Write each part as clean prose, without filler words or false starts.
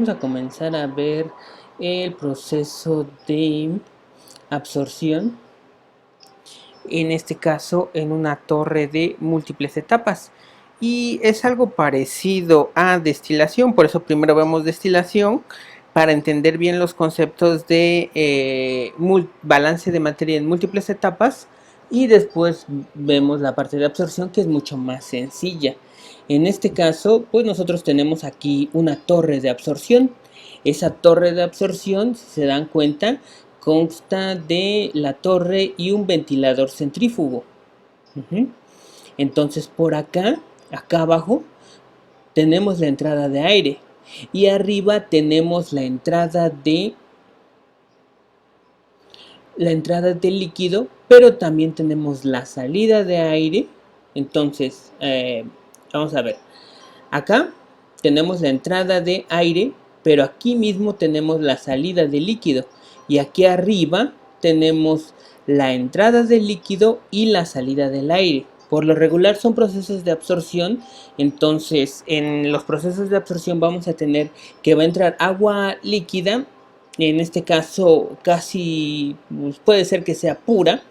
Vamos a comenzar a ver el proceso de absorción, en este caso en una torre de múltiples etapas. Y es algo parecido a destilación, por eso primero vemos destilación para entender bien los conceptos de balance de materia en múltiples etapas, y después vemos la parte de absorción, que es mucho más sencilla. En este caso, pues nosotros tenemos aquí una torre de absorción. Esa torre de absorción, si se dan cuenta, consta de la torre y un ventilador centrífugo. Entonces por acá abajo, tenemos la entrada de aire. Y arriba tenemos la entrada de líquido, pero también tenemos la salida de aire. Entonces, vamos a ver. Acá tenemos la entrada de aire, pero aquí mismo tenemos la salida de líquido. Y aquí arriba tenemos la entrada del líquido y la salida del aire. Por lo regular son procesos de absorción. Entonces, en los procesos de absorción vamos a tener que va a entrar agua líquida. En este caso casi pues, puede ser que sea pura,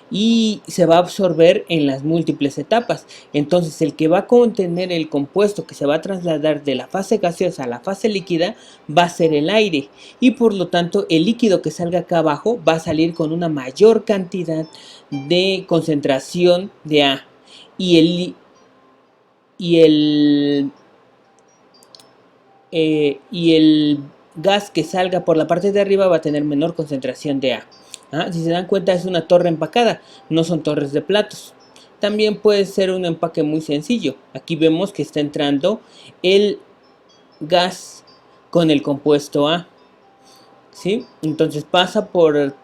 y se va a absorber en las múltiples etapas. Entonces el que va a contener el compuesto que se va a trasladar de la fase gaseosa a la fase líquida va a ser el aire, y por lo tanto el líquido que salga acá abajo va a salir con una mayor cantidad de concentración de A, y y el, y el gas que salga por la parte de arriba va a tener menor concentración de A. Si se dan cuenta, es una torre empacada, no son torres de platos. También puede ser un empaque muy sencillo. Aquí vemos que está entrando el gas con el compuesto A, ¿sí? Entonces pasa por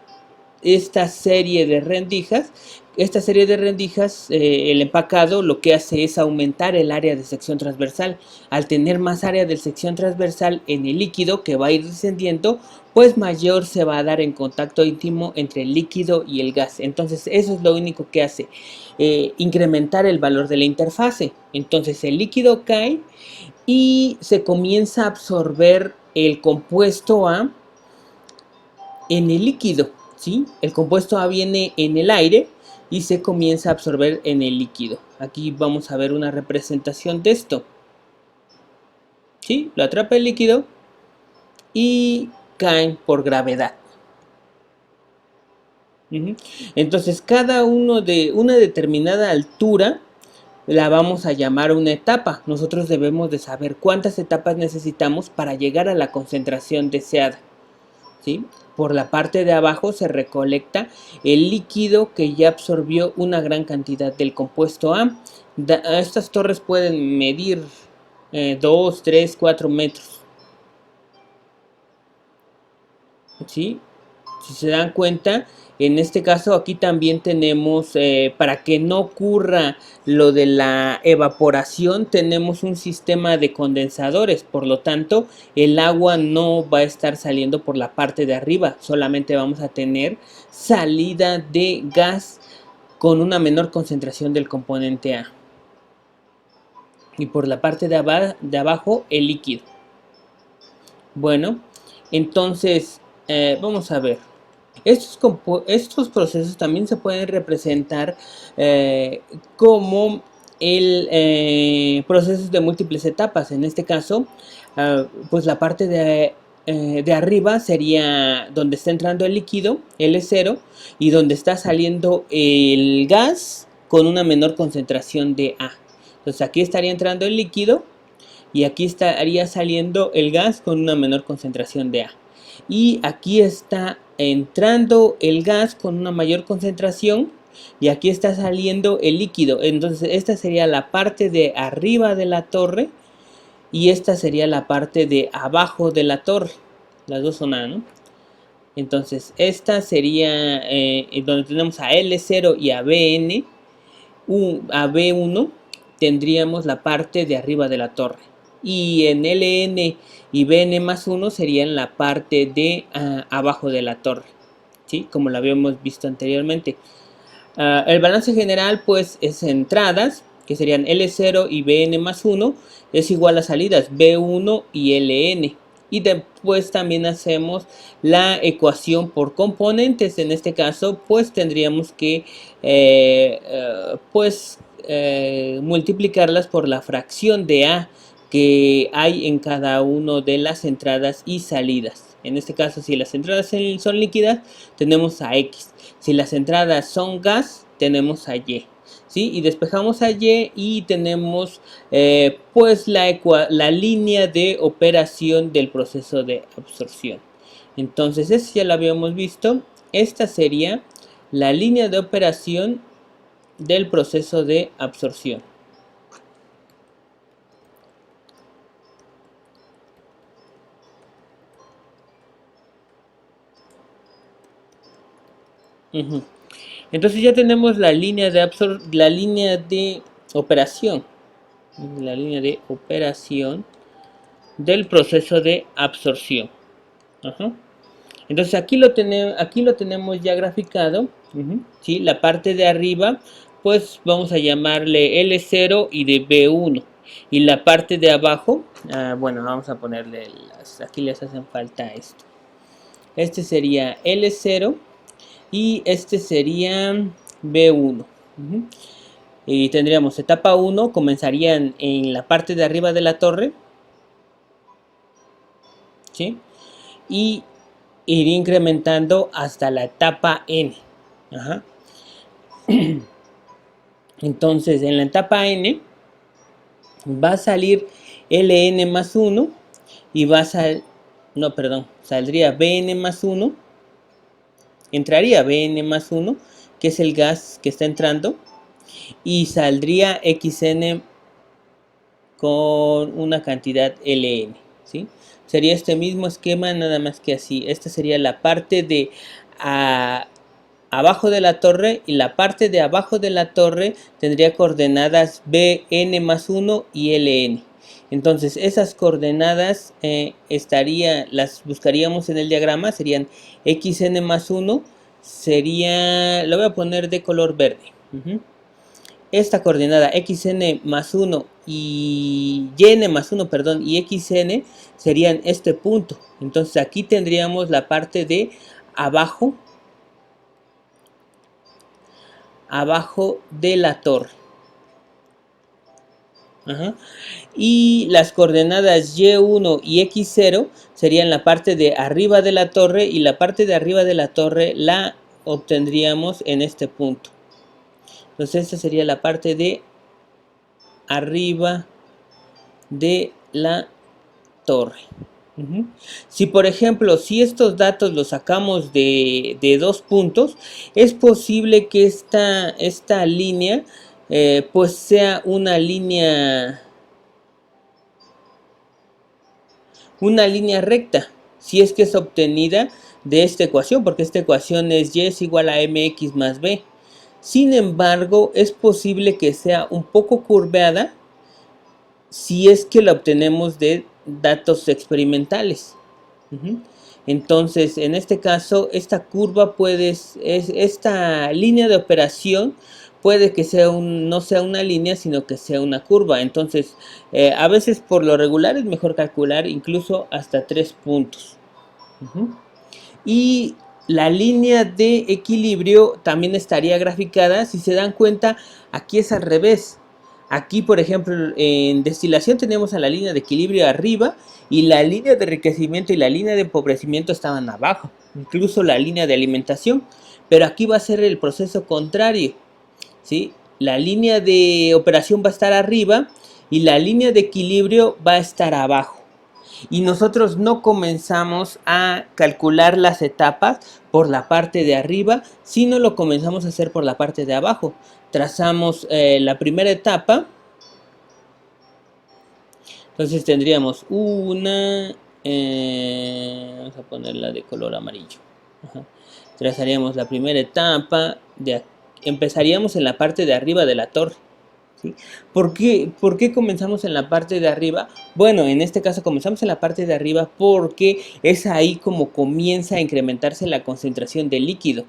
esta serie de rendijas. Esta serie de rendijas, el empacado lo que hace es aumentar el área de sección transversal. Al tener más área de sección transversal en el líquido que va a ir descendiendo, pues mayor se va a dar en contacto íntimo entre el líquido y el gas. Entonces eso es lo único que hace, incrementar el valor de la interfase. Entonces el líquido cae y se comienza a absorber el compuesto A en el líquido, ¿sí? El compuesto A viene en el aire y se comienza a absorber en el líquido. Aquí vamos a ver una representación de esto, ¿sí? Lo atrapa el líquido y caen por gravedad. Entonces cada uno de una determinada altura la vamos a llamar una etapa. Nosotros debemos de saber cuántas etapas necesitamos para llegar a la concentración deseada, ¿sí? Por la parte de abajo se recolecta el líquido que ya absorbió una gran cantidad del compuesto A. Estas torres pueden medir 2, 3, 4 metros, ¿sí? Si se dan cuenta, en este caso aquí también tenemos, para que no ocurra lo de la evaporación, tenemos un sistema de condensadores. Por lo tanto, el agua no va a estar saliendo por la parte de arriba, solamente vamos a tener salida de gas con una menor concentración del componente A, y por la parte de abajo el líquido. Bueno, entonces vamos a ver. Estos procesos también se pueden representar como procesos de múltiples etapas. En este caso, pues la parte de arriba sería donde está entrando el líquido, L0, y donde está saliendo el gas con una menor concentración de A. Entonces aquí estaría entrando el líquido y aquí estaría saliendo el gas con una menor concentración de A. Y aquí está entrando el gas con una mayor concentración y aquí está saliendo el líquido. Entonces esta sería la parte de arriba de la torre y esta sería la parte de abajo de la torre. Las dos son A, ¿no? Entonces esta sería donde tenemos a L0 y a BN. A B1 tendríamos la parte de arriba de la torre, y en LN y BN más 1 serían la parte de abajo de la torre, ¿sí? Como lo habíamos visto anteriormente. El balance general pues es entradas, que serían L0 y BN más 1, es igual a salidas B1 y LN, Y después también hacemos la ecuación por componentes. En este caso, pues tendríamos que multiplicarlas por la fracción de A que hay en cada una de las entradas y salidas. En este caso, si las entradas son líquidas, tenemos a X. Si las entradas son gas, tenemos a Y. ¿Sí? Y despejamos a Y y tenemos pues la línea de operación del proceso de absorción. Entonces, eso ya lo habíamos visto. Esta sería la línea de operación del proceso de absorción. Entonces ya tenemos la línea de operación. La línea de operación del proceso de absorción. Ajá. Entonces aquí lo tenemos ya graficado. ¿Sí? La parte de arriba, pues vamos a llamarle L0 y de B1. Y la parte de abajo, bueno, vamos a ponerle aquí les hacen falta esto. Este sería L0 y este sería B1. Y tendríamos etapa 1, comenzarían en la parte de arriba de la torre, ¿sí? Y iría incrementando hasta la etapa N. Ajá. Entonces, en la etapa N va a salir Ln más 1 y va a saldría Bn más 1, entraría Bn más 1, que es el gas que está entrando, y saldría Xn con una cantidad Ln, ¿sí? Sería este mismo esquema, nada más que así. Esta sería la parte de abajo de la torre, y la parte de abajo de la torre tendría coordenadas Bn más 1 y Ln. Entonces esas coordenadas las buscaríamos en el diagrama, serían Xn más 1, lo voy a poner de color verde. Esta coordenada Xn más 1 y Yn más 1, perdón, y Xn serían este punto. Entonces aquí tendríamos la parte de abajo de la torre. Ajá. Y las coordenadas Y1 y X0 serían la parte de arriba de la torre, y la parte de arriba de la torre la obtendríamos en este punto. Entonces esta sería la parte de arriba de la torre. Si por ejemplo, si estos datos los sacamos de 2 puntos, es posible que esta línea pues sea una línea recta, si es que es obtenida de esta ecuación, porque esta ecuación es y es igual a mx más b. Sin embargo, es posible que sea un poco curveada si es que la obtenemos de datos experimentales. Entonces, en este caso, esta curva esta línea de operación puede que no sea una línea, sino que sea una curva. Entonces, a veces por lo regular es mejor calcular incluso hasta 3 puntos. Y la línea de equilibrio también estaría graficada. Si se dan cuenta, aquí es al revés. Aquí, por ejemplo, en destilación tenemos a la línea de equilibrio arriba, y la línea de enriquecimiento y la línea de empobrecimiento estaban abajo, incluso la línea de alimentación. Pero aquí va a ser el proceso contrario, ¿sí? La línea de operación va a estar arriba y la línea de equilibrio va a estar abajo. Y nosotros no comenzamos a calcular las etapas por la parte de arriba, sino lo comenzamos a hacer por la parte de abajo. Trazamos la primera etapa. Entonces tendríamos vamos a ponerla de color amarillo. Trazaríamos la primera etapa, empezaríamos en la parte de arriba de la torre. ¿Sí? ¿Por qué comenzamos en la parte de arriba? Bueno, en este caso comenzamos en la parte de arriba porque es ahí como comienza a incrementarse la concentración de líquido.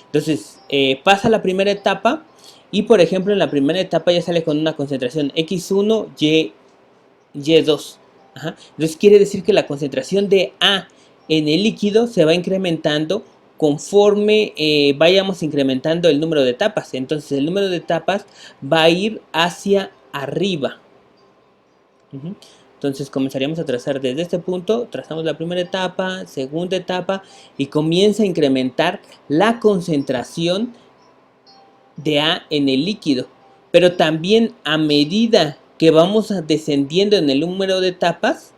Entonces pasa la primera etapa, y por ejemplo en la primera etapa ya sale con una concentración X1, Y2. Ajá. Entonces quiere decir que la concentración de A en el líquido se va incrementando conforme vayamos incrementando el número de etapas. Entonces el número de etapas va a ir hacia arriba. Uh-huh. Entonces comenzaríamos a trazar desde este punto, trazamos la primera etapa, segunda etapa y comienza a incrementar la concentración de A en el líquido. Pero también a medida que vamos descendiendo en el número de etapas,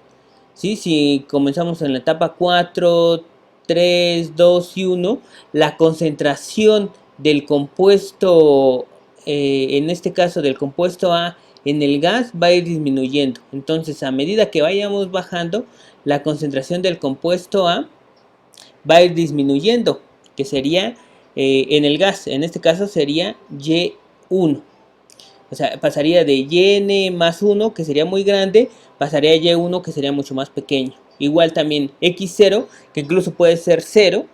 ¿sí? Si comenzamos en la etapa 4, 3, 2 y 1, la concentración del compuesto, en este caso del compuesto A en el gas, va a ir disminuyendo. Entonces, a medida que vayamos bajando, la concentración del compuesto A va a ir disminuyendo, que sería en el gas, en este caso sería Y1. O sea, pasaría de Yn más 1, que sería muy grande, pasaría a Y1, que sería mucho más pequeño. Igual también X0, que incluso puede ser 0,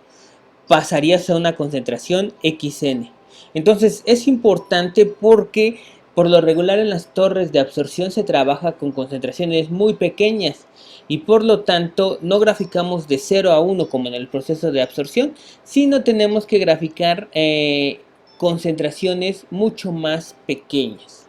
pasaría a una concentración Xn. Entonces es importante porque por lo regular en las torres de absorción se trabaja con concentraciones muy pequeñas y por lo tanto no graficamos de 0 a 1 como en el proceso de absorción, sino tenemos que graficar concentraciones mucho más pequeñas.